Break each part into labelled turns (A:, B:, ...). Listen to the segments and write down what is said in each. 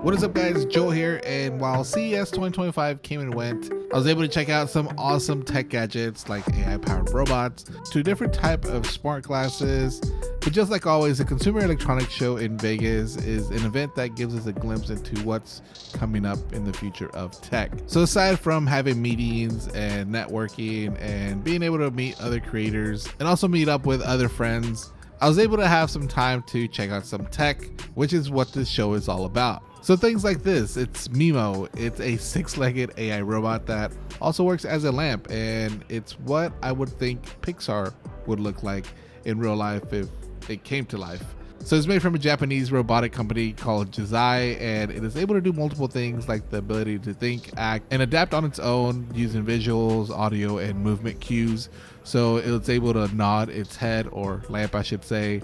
A: What is up, guys? Joe here, and while CES 2025 came and went, I was able to check out some awesome tech gadgets like AI-powered robots, to different type of smart glasses. But just like always, the Consumer Electronics Show in Vegas is an event that gives us a glimpse into what's coming up in the future of tech. So aside from having meetings and networking and being able to meet other creators and also meet up with other friends, I was able to have some time to check out some tech, which is what this show is all about. So things like this, it's Mimo. It's a six-legged AI robot that also works as a lamp, and it's what I would think Pixar would look like in real life if it came to life. So it's made from a Japanese robotic company called Jizai, and it is able to do multiple things like the ability to think, act, and adapt on its own using visuals, audio, and movement cues. So it's able to nod its head, or lamp I should say,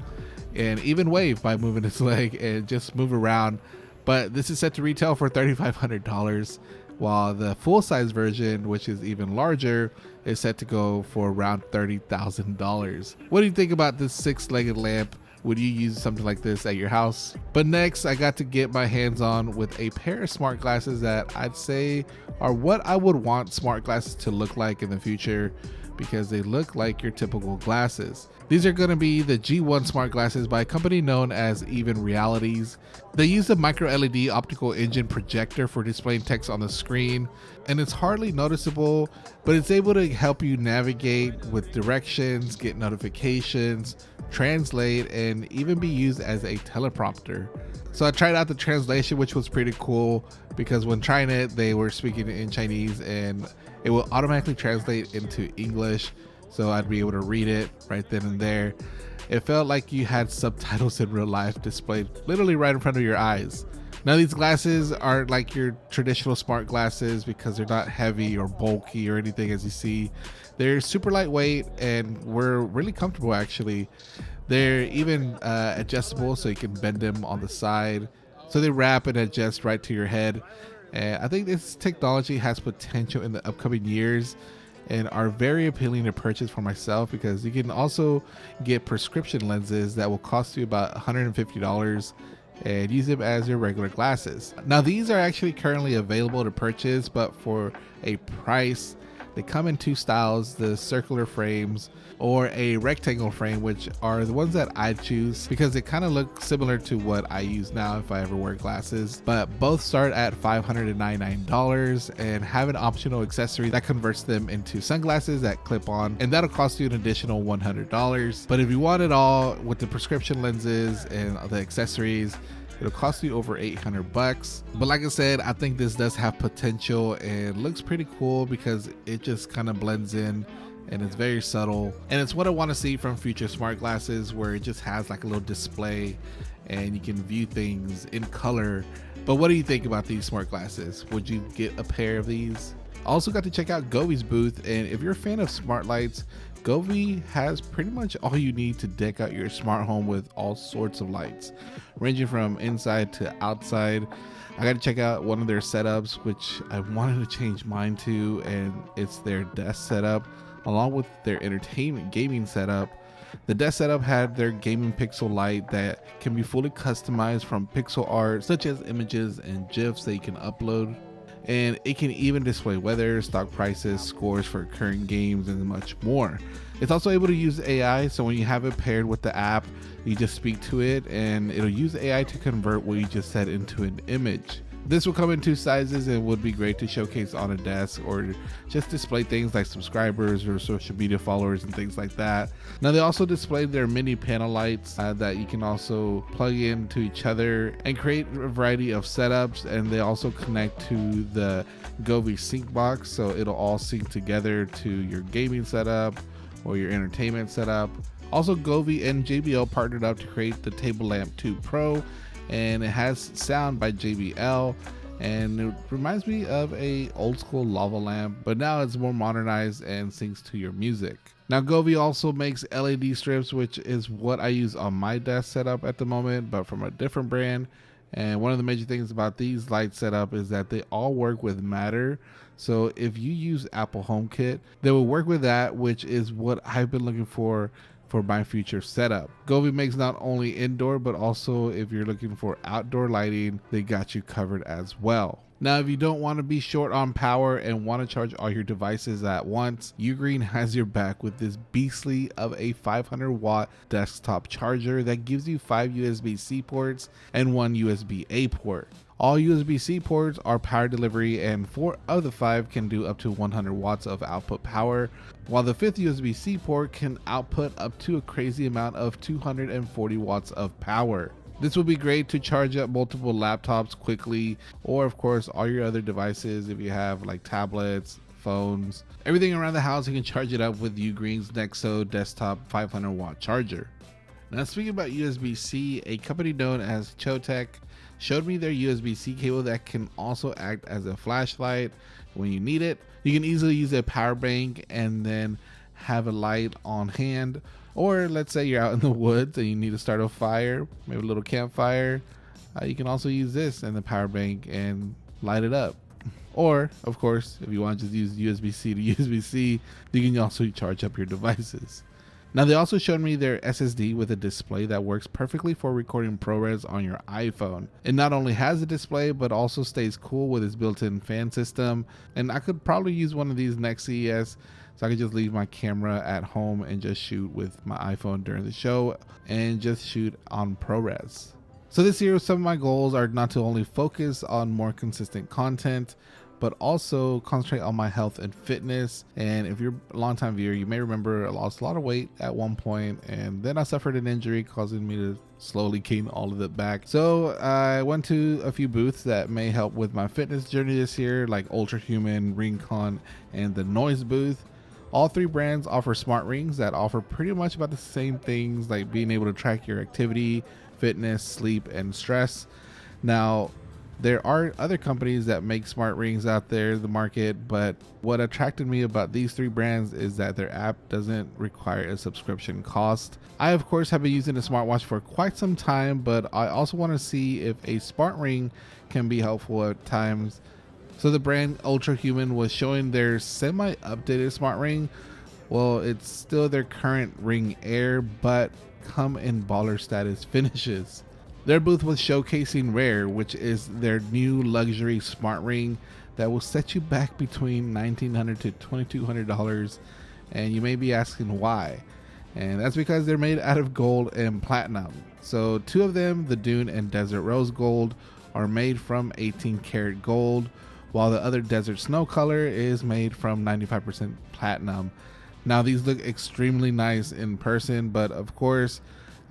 A: and even wave by moving its leg and just move around. But this is set to retail for $3,500, while the full-size version, which is even larger, is set to go for around $30,000. What do you think about this six-legged lamp? Would you use something like this at your house? But next, I got to get my hands on with a pair of smart glasses that I'd say are what I would want smart glasses to look like in the future, because they look like your typical glasses. These are going to be the G1 smart glasses by a company known as Even Realities. They use a micro LED optical engine projector for displaying text on the screen, and it's hardly noticeable, but it's able to help you navigate with directions, get notifications, translate, and even be used as a teleprompter. So I tried out the translation, which was pretty cool, because when trying it, they were speaking in Chinese and it will automatically translate into English, so I'd be able to read it right then and there. It felt like you had subtitles in real life displayed literally right in front of your eyes. Now, these glasses aren't like your traditional smart glasses because they're not heavy or bulky or anything, as you see. They're super lightweight and were really comfortable, actually. They're even adjustable, so you can bend them on the side. So they wrap and adjust right to your head. And I think this technology has potential in the upcoming years and are very appealing to purchase for myself, because you can also get prescription lenses that will cost you about $150 and use them as your regular glasses. Now, these are actually currently available to purchase, but for a price. They come in two styles, the circular frames or a rectangle frame, which are the ones that I choose because they kind of look similar to what I use now if I ever wear glasses. But both start at $599 and have an optional accessory that converts them into sunglasses that clip on, and that'll cost you an additional $100. But if you want it all with the prescription lenses and the accessories, it'll cost you over $800. But like I said, I think this does have potential and looks pretty cool because it just kind of blends in and it's very subtle. And it's what I want to see from future smart glasses, where it just has like a little display and you can view things in color. But what do you think about these smart glasses? Would you get a pair of these? Also got to check out Govi's booth, and if you're a fan of smart lights, Govi has pretty much all you need to deck out your smart home with all sorts of lights, ranging from inside to outside. I got to check out one of their setups, which I wanted to change mine to, and it's their desk setup along with their entertainment gaming setup. The desk setup had their gaming pixel light that can be fully customized from pixel art, such as images and GIFs that you can upload. And it can even display weather, stock prices, scores for current games, and much more. It's also able to use AI, so when you have it paired with the app, you just speak to it and it'll use AI to convert what you just said into an image. This will come in two sizes and would be great to showcase on a desk or just display things like subscribers or social media followers and things like that. Now, they also display their mini panel lights that you can also plug into each other and create a variety of setups, and they also connect to the Govi sync box, so it'll all sync together to your gaming setup or your entertainment setup. Also, Govi and JBL partnered up to create the Table Lamp 2 Pro, and it has sound by JBL, and it reminds me of a old school lava lamp, but now it's more modernized and syncs to your music. Now, Govi also makes LED strips, which is what I use on my desk setup at the moment, but from a different brand. And one of the major things about these light setup is that they all work with Matter. So if you use Apple HomeKit, they will work with that, which is what I've been looking for for my future setup. Govee makes not only indoor, but also if you're looking for outdoor lighting, they got you covered as well. Now, if you don't want to be short on power and want to charge all your devices at once, Ugreen has your back with this beastly of a 500 watt desktop charger that gives you 5 USB-C ports and 1 USB-A port. All USB-C ports are power delivery, and 4 of the 5 can do up to 100 watts of output power, while the 5th USB-C port can output up to a crazy amount of 240 watts of power. This will be great to charge up multiple laptops quickly, or of course all your other devices if you have like tablets, phones, everything around the house. You can charge it up with Ugreen's Nexo desktop 500 watt charger. Now, speaking about USB-C, a company known as Chotec showed me their USB-C cable that can also act as a flashlight when you need it. You can easily use a power bank and then have a light on hand, or let's say you're out in the woods and you need to start a fire, maybe a little campfire. You can also use this and the power bank and light it up. Or of course, if you want to just use USB-C to USB-C, you can also charge up your devices. Now, they also showed me their SSD with a display that works perfectly for recording ProRes on your iPhone. It not only has a display, but also stays cool with its built-in fan system. And I could probably use one of these next CES, so I could just leave my camera at home and just shoot with my iPhone during the show and just shoot on ProRes. So this year, some of my goals are not to only focus on more consistent content, but also concentrate on my health and fitness. And if you're a longtime viewer, you may remember I lost a lot of weight at one point, and then I suffered an injury causing me to slowly gain all of it back. So I went to a few booths that may help with my fitness journey this year, like Ultra Human, Ringcon, and the Noise booth. All 3 brands offer smart rings that offer pretty much about the same things, like being able to track your activity, fitness, sleep, and stress. Now, there are other companies that make smart rings out there in the market, but what attracted me about these 3 brands is that their app doesn't require a subscription cost. I, of course, have been using a smartwatch for quite some time, but I also want to see if a smart ring can be helpful at times. So the brand Ultra Human was showing their semi-updated smart ring. Well, it's still their current Ring Air, but come in baller status finishes. Their booth was showcasing Rare, which is their new luxury smart ring that will set you back between $1,900 to $2,200. And you may be asking why. And that's because they're made out of gold and platinum. So 2 of them, the Dune and Desert Rose Gold, are made from 18 karat gold, while the other Desert Snow color is made from 95% platinum. Now, these look extremely nice in person, but of course,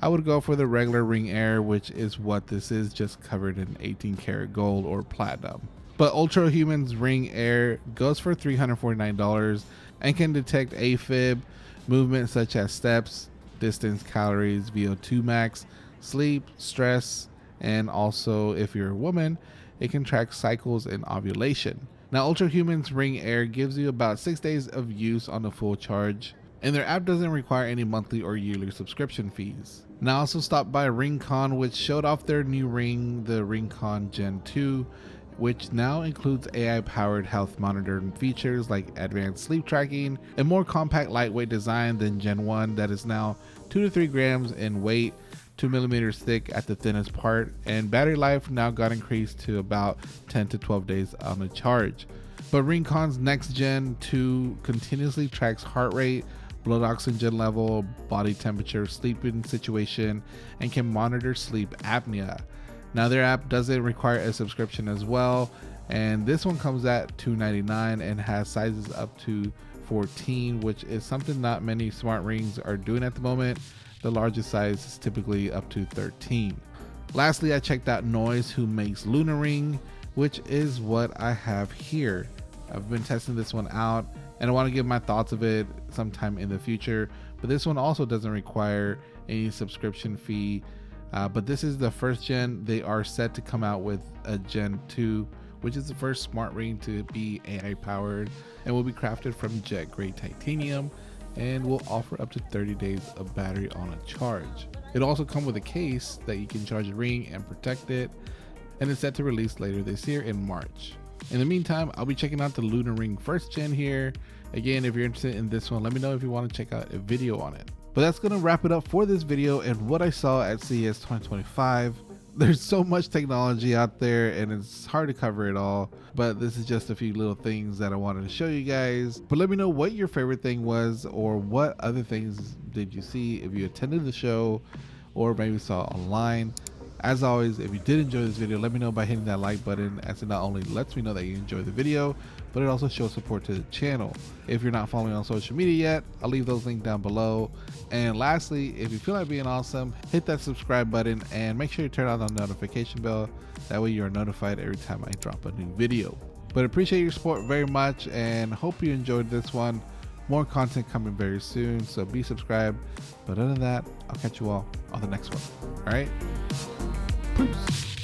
A: I would go for the regular Ring Air, which is what this is, just covered in 18 karat gold or platinum. But Ultra Human's Ring Air goes for $349 and can detect AFib, movement such as steps, distance, calories, VO2 max, sleep, stress, and also if you're a woman, it can track cycles and ovulation. Now, Ultra Human's Ring Air gives you about 6 days of use on the full charge, and their app doesn't require any monthly or yearly subscription fees. Now, I also stopped by Ringcon, which showed off their new ring, the Ringcon Gen 2, which now includes AI-powered health monitoring features like advanced sleep tracking, a more compact, lightweight design than Gen 1 that is now 2 to 3 grams in weight, 2 millimeters thick at the thinnest part, and battery life now got increased to about 10 to 12 days on the charge. But Ringcon's next Gen 2 continuously tracks heart rate, blood oxygen level, body temperature, sleeping situation, and can monitor sleep apnea. Now, their app doesn't require a subscription as well, and this one comes at $299 and has sizes up to 14, which is something not many smart rings are doing at the moment. The largest size is typically up to 13. Lastly, I checked out Noise, who makes Luna Ring, which is what I have here. I've been testing this one out, and I want to give my thoughts of it sometime in the future, but this one also doesn't require any subscription fee. But this is the first gen. They are set to come out with a Gen 2, which is the first smart ring to be AI powered and will be crafted from jet grade titanium and will offer up to 30 days of battery on a charge. It'll also come with a case that you can charge the ring and protect it, and it's set to release later this year in March. In the meantime, I'll be checking out the Luna Ring first gen here. Again, if you're interested in this one, let me know if you want to check out a video on it. But that's gonna wrap it up for this video and what I saw at CES 2025. There's so much technology out there and it's hard to cover it all, but this is just a few little things that I wanted to show you guys. But let me know what your favorite thing was, or what other things did you see if you attended the show or maybe saw online. As always, if you did enjoy this video, let me know by hitting that like button, as it not only lets me know that you enjoyed the video, but it also shows support to the channel. If you're not following on social media yet, I'll leave those links down below. And lastly, if you feel like being awesome, hit that subscribe button and make sure you turn on the notification bell. That way you are notified every time I drop a new video. But appreciate your support very much and hope you enjoyed this one. More content coming very soon, so be subscribed. But other than that, I'll catch you all on the next one. All right? Peace.